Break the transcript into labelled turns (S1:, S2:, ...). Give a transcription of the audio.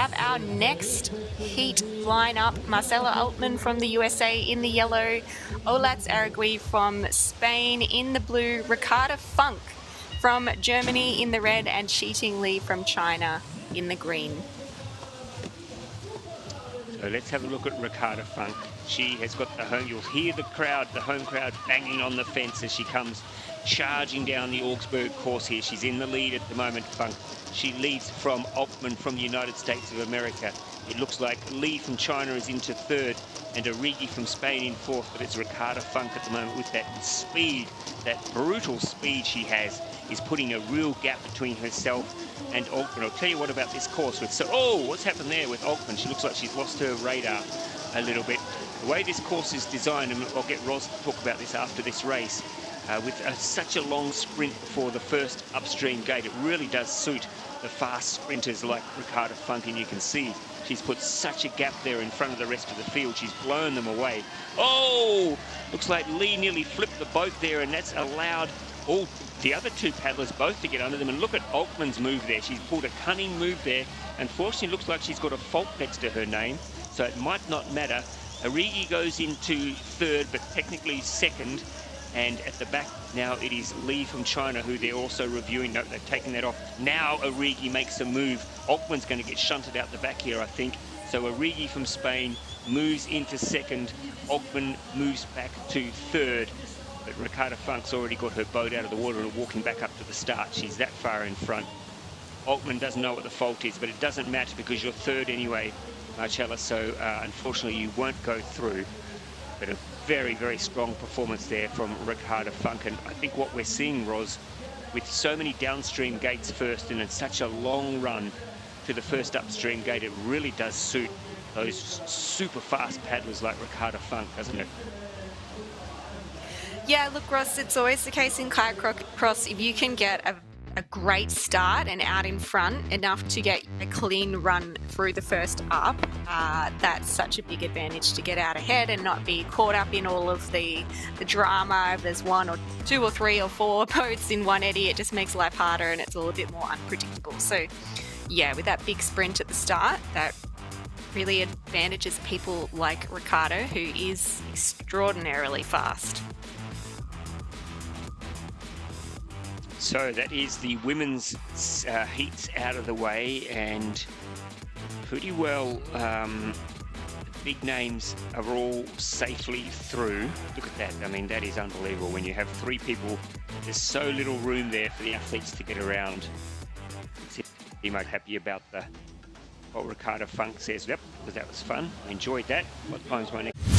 S1: have our next heat lineup. Marcela Altman from the USA in the yellow, Olatz Aragui from Spain in the blue, Ricarda Funk from Germany in the red, and Cheating Li from China in the green.
S2: So let's have a look at Ricarda Funk. She has got the home, you'll hear the crowd, the home crowd banging on the fence as she comes charging down the Augsburg course here. She's in the lead at the moment, Funk. She leads from Altman from the United States of America. It looks like Li from China is into third and Origi from Spain in fourth, but it's Ricarda Funk at the moment with that speed, that brutal speed she has, is putting a real gap between herself and Altman. I'll tell you what about this course with, what's happened there with Altman? She looks like she's lost her radar a little bit. The way this course is designed, and I'll get Roz to talk about this after this race, with such a long sprint before the first upstream gate, it really does suit the fast sprinters like Ricarda Funk, and you can see she's put such a gap there in front of the rest of the field. She's blown them away. Oh, looks like Li nearly flipped the boat there, and that's allowed all the other two paddlers both to get under them. And look at Altman's move there. She's pulled a cunning move there. Unfortunately, it looks like she's got a fault next to her name, so it might not matter. Origi goes into third, but technically second. And at the back now it is Li from China, who they're also reviewing. No, they've taken that off. Now Origi makes a move. Altman's going to get shunted out the back here, I think. So Origi from Spain moves into second. Altman moves back to third. But Ricarda Funk's already got her boat out of the water and walking back up to the start. She's that far in front. Altman doesn't know what the fault is, but it doesn't matter because you're third anyway, Marcella. So unfortunately you won't go through. But a very, very strong performance there from Ricarda Funk. And I think what we're seeing, Roz, with so many downstream gates first and in such a long run to the first upstream gate, it really does suit those super fast paddlers like Ricarda Funk, doesn't it?
S1: Yeah, look, Ross, it's always the case in kayak cross. If you can get a great start and out in front enough to get a clean run through the first up, that's such a big advantage to get out ahead and not be caught up in all of the drama. If there's one or two or three or four boats in one eddy, it just makes life harder and it's all a bit more unpredictable. So yeah, with that big sprint at the start, that really advantages people like Ricardo, who is extraordinarily fast.
S2: So that is the women's heats out of the way, and pretty well big names are all safely through. Look at that. I mean, that is unbelievable. When you have three people, there's so little room there for the athletes to get around. Be most happy about what Ricarda Funk says. Yep, because that was fun. I enjoyed that. What time's my next?